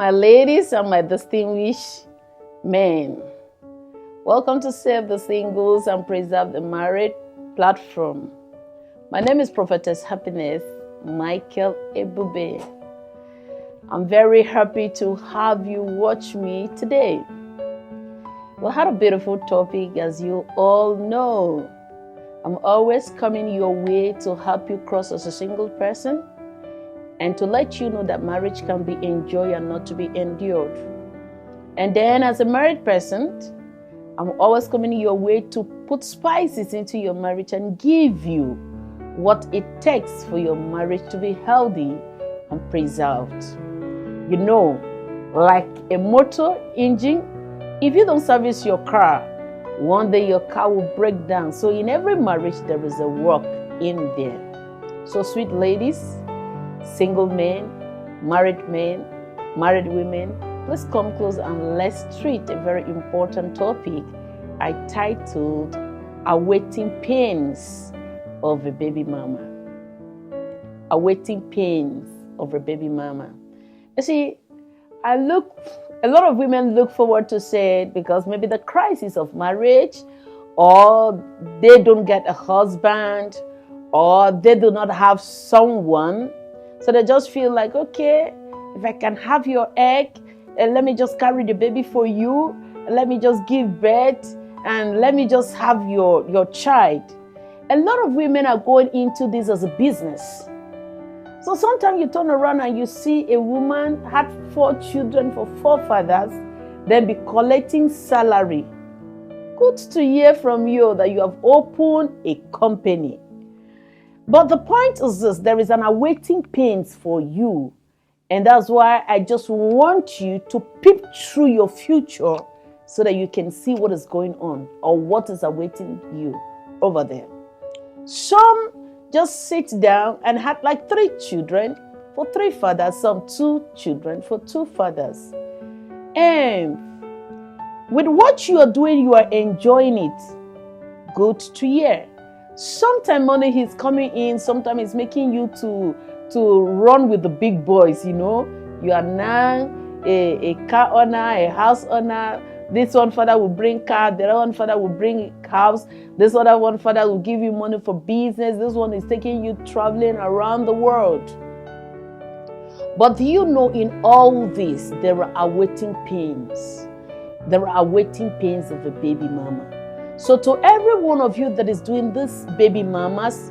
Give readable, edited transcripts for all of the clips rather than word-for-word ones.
my ladies and my distinguished men. Welcome to Save the Singles and Preserve the Married platform. My name is Prophetess Happiness Michael Ebube. I'm very happy to have you watch me today. We had a beautiful topic, as you all know. I'm always coming your way to help you cross as a single person and to let you know that marriage can be enjoyed and not to be endured. And then as a married person, I'm always coming your way to put spices into your marriage and give you what it takes for your marriage to be healthy and preserved. You know, like a motor engine, if you don't service your car, one day your car will break down. So in every marriage, there is a work in there. So sweet ladies, single men, married women, please come close and let's treat a very important topic I titled Awaiting Pains of a Baby Mama. Awaiting pains of a baby mama. You see, a lot of women look forward to say it because maybe the crisis of marriage, or they don't get a husband, or they do not have someone. So they just feel like, okay, if I can have your egg, let me just carry the baby for you, let me just give birth, and let me just have your child. A lot of women are going into this as a business. So sometimes you turn around and you see a woman had 4 children for 4 fathers, then be collecting salary. Good to hear from you that you have opened a company. But the point is this, there is an awaiting pains for you. And that's why I just want you to peep through your future so that you can see what is going on or what is awaiting you over there. Some just sit down and had like 3 children for 3 fathers, some 2 children for 2 fathers. And with what you are doing, you are enjoying it. Good to hear. Sometimes money is coming in, sometimes it's making you to run with the big boys, you know. You are now a car owner, a house owner. This one father will bring car, the other one father will bring house. This other one father will give you money for business. This one is taking you traveling around the world. But do you know in all this, there are awaiting pains. There are awaiting pains of a baby mama. So to every one of you that is doing this, baby mamas,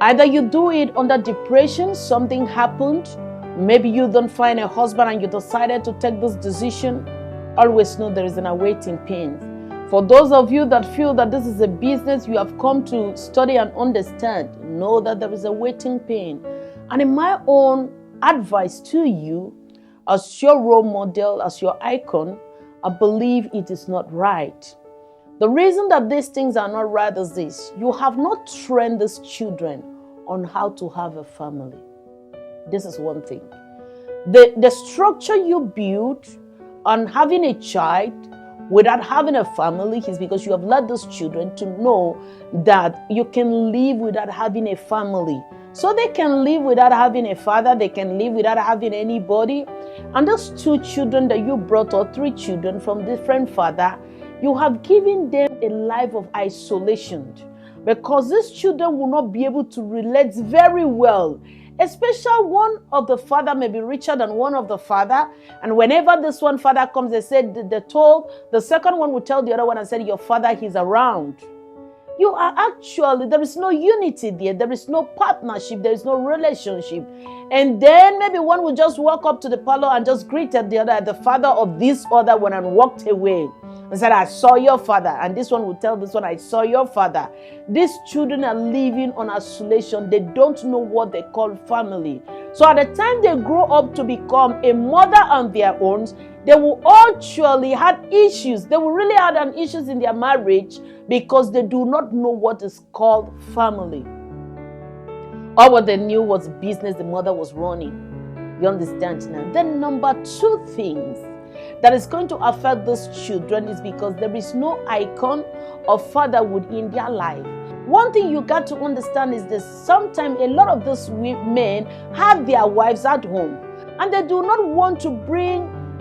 either you do it under depression, something happened, maybe you don't find a husband and you decided to take this decision, always know there is an awaiting pain. For those of you that feel that this is a business you have come to study and understand, know that there is a waiting pain. And in my own advice to you, as your role model, as your icon, I believe it is not right. The reason that these things are not right is this: you have not trained these children on how to have a family. This is one thing. The structure you build on having a child without having a family is because you have led those children to know that you can live without having a family. So they can live without having a father, they can live without having anybody. And those 2 children that you brought, or 3 children from different father, you have given them a life of isolation, because these children will not be able to relate very well. Especially one of the father may be richer than one of the father. And whenever this one father comes, they said, the second one will tell the other one and say, your father, he's around. You are actually, there is no unity there. There is no partnership. There is no relationship. And then maybe one will just walk up to the parlor and just greeted the father of this other one and walked away and said, I saw your father. And this one will tell this one, I saw your father. These children are living on isolation. They don't know what they call family. So at the time they grow up to become a mother on their own, they will actually have issues. They will really have an issues in their marriage because they do not know what is called family. All what they knew was business the mother was running. You understand now? Then number 2 things that is going to affect those children is because there is no icon of fatherhood in their life. One thing you got to understand is that sometimes a lot of those men have their wives at home. and they do not want to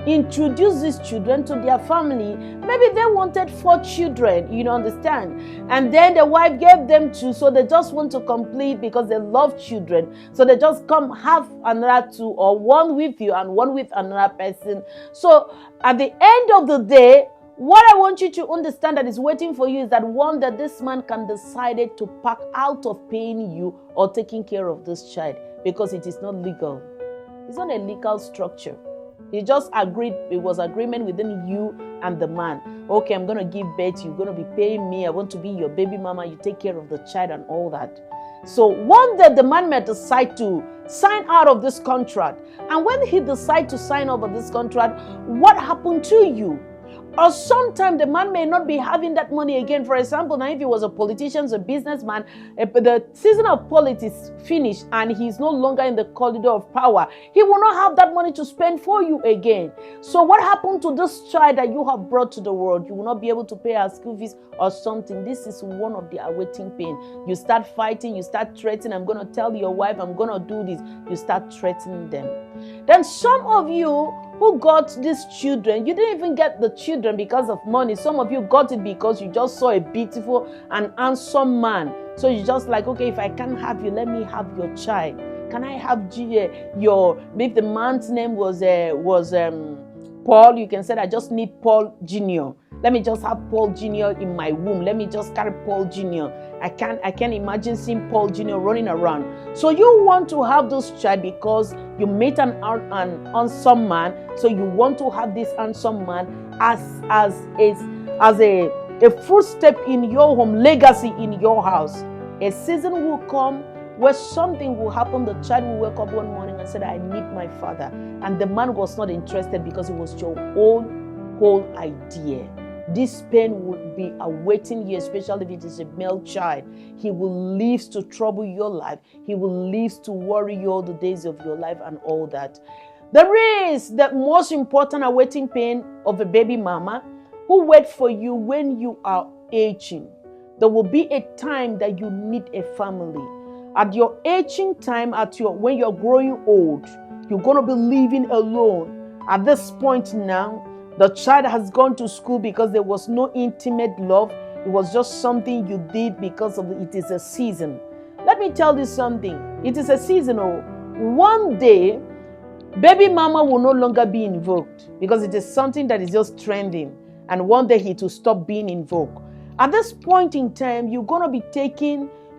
introduce these children to their family. Maybe they wanted 4 children, you understand? And then the wife gave them 2, so they just want to complete because they love children. So they just come have another 2, or 1 with you and 1 with another person. So at the end of the day, what I want you to understand that is waiting for you is that one, that this man can decide to pack out of paying you or taking care of this child, because it is not legal. It's not a legal structure. He just agreed, it was agreement within you and the man. Okay, I'm going to give birth, you're going to be paying me, I want to be your baby mama, you take care of the child and all that. So one day the man may decide to sign out of this contract. And when he decides to sign over this contract, what happened to you? Or sometimes the man may not be having that money again. For example, now if he was a politician, a businessman, the season of politics finished and he's no longer in the corridor of power, he will not have that money to spend for you again. So what happened to this child that you have brought to the world? You will not be able to pay our school fees or something. This is one of the awaiting pain. You start fighting, you start threatening, I'm going to tell your wife, I'm going to do this. You start threatening them. Then some of you who got these children, you didn't even get the children because of money. Some of you got it because you just saw a beautiful and handsome man. So you just like, okay, if I can't have you, let me have your child. Can I have if the man's name was Paul, you can say, I just need Paul Jr. Let me just have Paul Jr. in my womb. Let me just carry Paul Jr. I can't imagine seeing Paul Jr. running around. So you want to have this child because you met an handsome man. So you want to have this handsome man as a footstep in your home, legacy in your house. A season will come where something will happen. The child will wake up one morning and say, I need my father. And the man was not interested because it was your own whole idea. This pain will be awaiting you, especially if it is a male child. He will live to trouble your life. He will live to worry you all the days of your life and all that. There is the most important awaiting pain of a baby mama who waits for you when you are aging. There will be a time that you need a family. At your aging time, when you're growing old, you're going to be living alone. At this point now, the child has gone to school because there was no intimate love. It was just something you did because of it is a season. Let me tell you something. It is a season. One day, baby mama will no longer be invoked because it is something that is just trending. And one day it will stop being invoked. At this point in time, you're going to be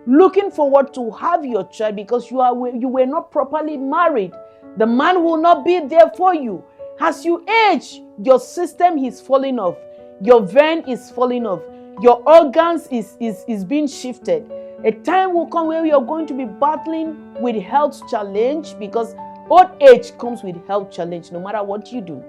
looking forward to have your child because you were not properly married. The man will not be there for you. As you age, your system is falling off. Your vein is falling off. Your organs is being shifted. A time will come where you're going to be battling with health challenge because old age comes with health challenge no matter what you do.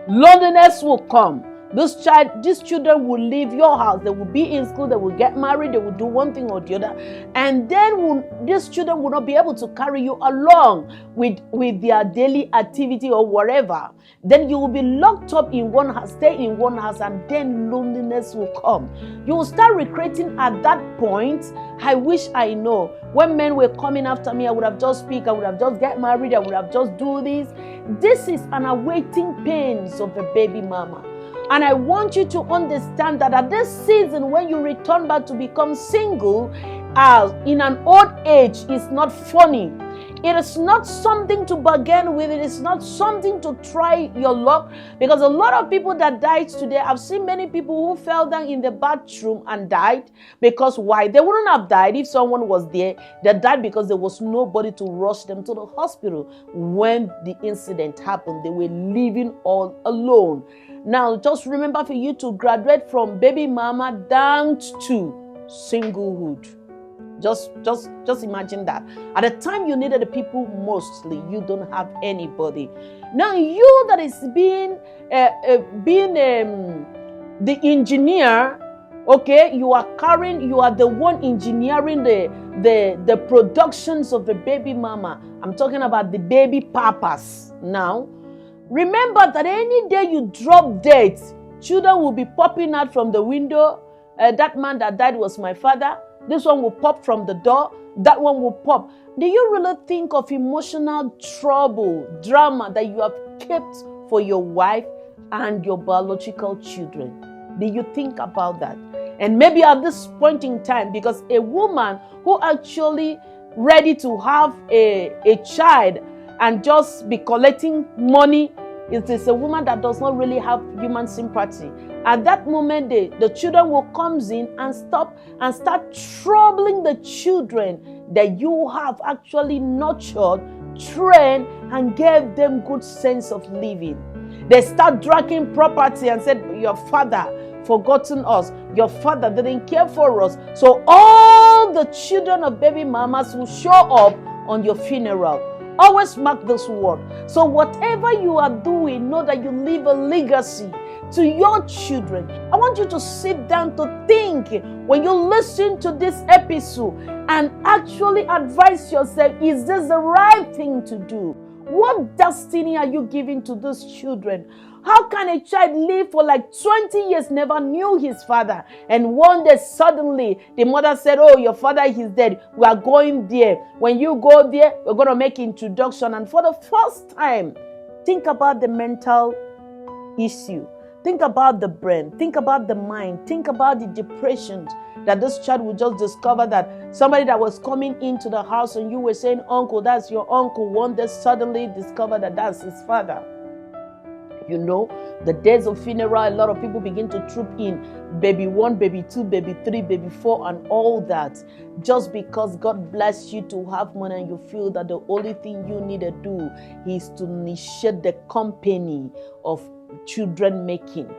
Loneliness will come. These children will leave your house. They will be in school. They will get married. They will do one thing or the other. And then these children will not be able to carry you along with their daily activity or whatever. Then you will be locked up in one house, stay in one house, and then loneliness will come. You will start regretting at that point. I wish I know. When men were coming after me, I would have just speak. I would have just get married. I would have just do this. This is an awaiting pains of a baby mama. And I want you to understand that at this season, when you return back to become single, in an old age, is not funny. It is not something to bargain with. It is not something to try your luck. Because a lot of people that died today, I've seen many people who fell down in the bathroom and died. Because why? They wouldn't have died if someone was there. They died because there was nobody to rush them to the hospital. When the incident happened, they were living all alone. Now, just remember for you to graduate from baby mama down to singlehood. Just imagine that. At the time you needed the people mostly, you don't have anybody. Now, you that is being the engineer, okay, you are the one engineering the productions of the baby mama. I'm talking about the baby papas now. Remember that any day you drop dead, children will be popping out from the window. That man that died was my father. This one will pop from the door. That one will pop. Do you really think of emotional trouble, drama that you have kept for your wife and your biological children? Do you think about that? And maybe at this point in time, because a woman who actually ready to have a child and just be collecting money, it is a woman that does not really have human sympathy. At that moment, the children will come in and start troubling the children that you have actually nurtured, trained, and gave them good sense of living. They start dragging property and said, your father forgotten us. Your father didn't care for us. So all the children of baby mamas will show up on your funeral. Always mark this word. So whatever you are doing, know that you leave a legacy to your children. I want you to sit down to think when you listen to this episode and actually advise yourself, is this the right thing to do? What destiny are you giving to these children? How can a child live for like 20 years, never knew his father, and one day suddenly the mother said, oh, your father is dead, we are going there. When you go there, we're going to make introduction. And for the first time, think about the mental issue. Think about the brain. Think about the mind. Think about the depression that this child will just discover that somebody that was coming into the house and you were saying, uncle, that's your uncle, one day suddenly discover that that's his father. You know, the days of funeral, a lot of people begin to troop in. Baby 1, baby 2, baby 3, baby 4, and all that. Just because God blessed you to have money and you feel that the only thing you need to do is to initiate the company of children making.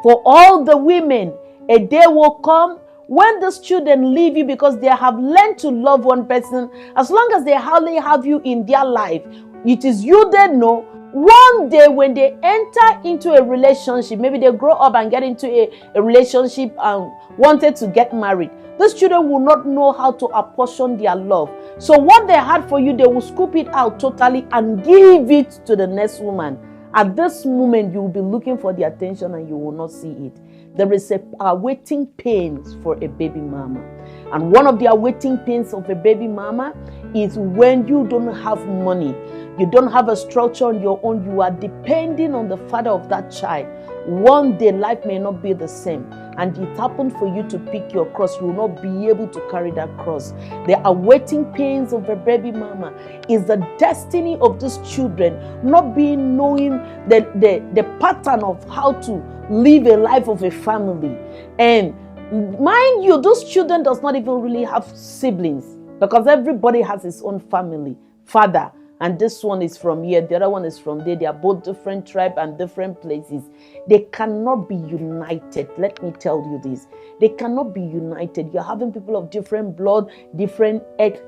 For all the women, a day will come when these children leave you because they have learned to love one person. As long as they hardly have you in their life, it is you they know. One day when they enter into a relationship, maybe they grow up and get into a relationship and wanted to get married, these children will not know how to apportion their love. So what they had for you, they will scoop it out totally and give it to the next woman. At this moment, you will be looking for the attention and you will not see it. There is a awaiting pains for a baby mama. And one of the awaiting pains of a baby mama is when you don't have money. You don't have a structure on your own. You are depending on the father of that child. One day, life may not be the same. And it happened for you to pick your cross. You will not be able to carry that cross. The awaiting pains of a baby mama is the destiny of these children not being knowing the pattern of how to live a life of a family. And mind you, those children does not even really have siblings because everybody has his own family, father. And this one is from here, the other one is from there. They are both different tribes and different places. They cannot be united. Let me tell you this. They cannot be united. You're having people of different blood, different age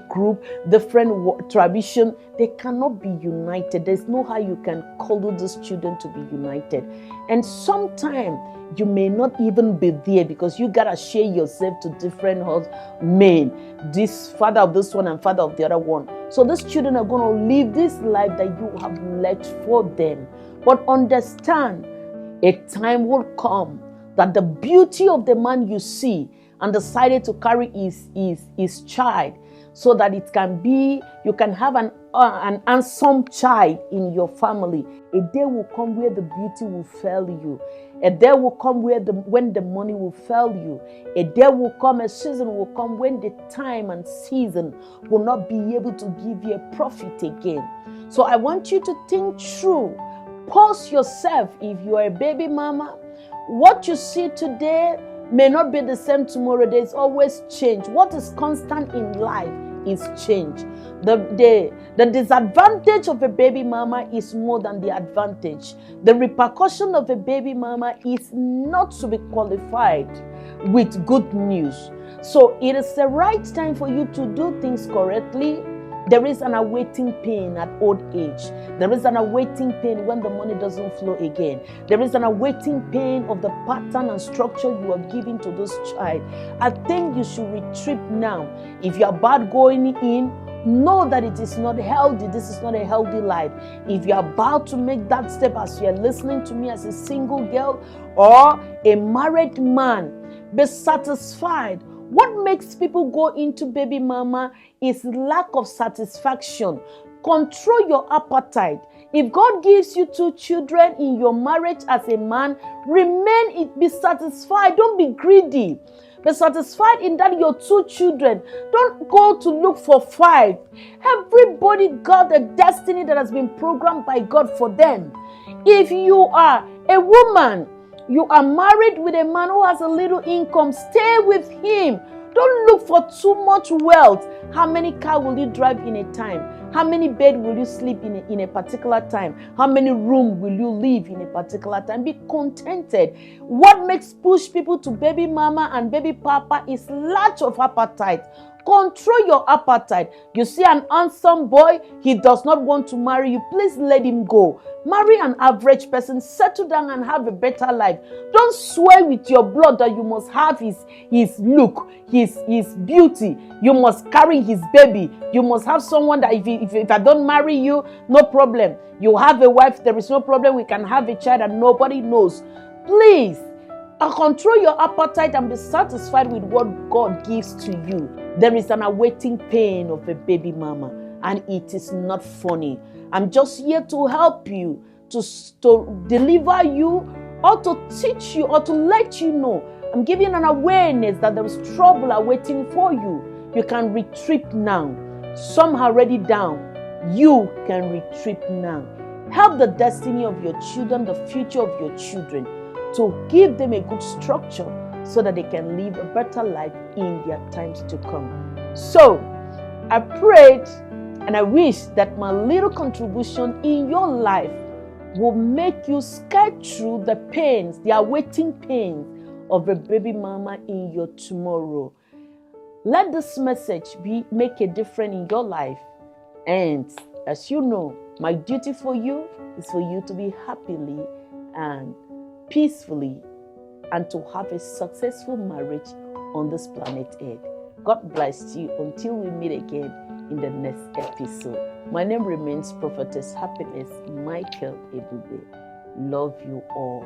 group, different tradition. They cannot be united. There's no how you can call these children to be united. And sometimes you may not even be there because you gotta share yourself to different men. This father of this one and father of the other one. So these children are going to live this life that you have left for them. But understand, a time will come that the beauty of the man you see and decided to carry his child so that it can be, you can have an handsome child in your family. A day will come where the beauty will fail you. A day will come when the money will fail you. A day will come, a season will come when the time and season will not be able to give you a profit again. So I want you to think through. Pause yourself if you are a baby mama. What you see today may not be the same tomorrow. There's always change. What is constant in life is change. The disadvantage of a baby mama is more than the advantage. The repercussion of a baby mama is not to be qualified with good news. So it is the right time for you to do things correctly. There is an awaiting pain at old age. There is an awaiting pain when the money doesn't flow again. There is an awaiting pain of the pattern and structure you have given to this child. I think you should retreat now. If you are bad going in, know that it is not healthy. This is not a healthy life. If you are about to make that step as you are listening to me as a single girl or a married man, be satisfied What makes people go into baby mama is lack of satisfaction. Control your appetite. If God gives you 2 children in your marriage as a man, be satisfied. Don't be greedy. Be satisfied in that your 2 children. Don't go to look for 5. Everybody got a destiny that has been programmed by God for them. If you are a woman, you are married with a man who has a little income, stay with him. Don't look for too much wealth. How many cars will you drive in a time? How many beds will you sleep in a particular time? How many rooms will you live in a particular time? Be contented. What makes push people to baby mama and baby papa is lack of appetite. Control your appetite. You see an handsome boy, he does not want to marry you. Please let him go. Marry an average person, settle down and have a better life. Don't swear with your blood that you must have his look, his beauty. You must carry his baby. You must have someone that if I don't marry you, no problem. You have a wife, there is no problem. We can have a child and nobody knows. Please, control your appetite and be satisfied with what God gives to you. There is an awaiting pain of a baby mama, and it is not funny. I'm just here to help you, to deliver you, or to teach you, or to let you know. I'm giving an awareness that there is trouble awaiting for you. You can retreat now. Some are already down. You can retreat now. Help the destiny of your children, the future of your children, to give them a good structure so that they can live a better life in their times to come. So, I prayed and I wish that my little contribution in your life will make you skate through the pains, the awaiting pains of a baby mama in your tomorrow. Let this message make a difference in your life. And as you know, my duty for you is for you to be happily and peacefully and to have a successful marriage on this planet Earth. God bless you until we meet again in the next episode. My name remains Prophetess Happiness Michael Ebube. Love you all.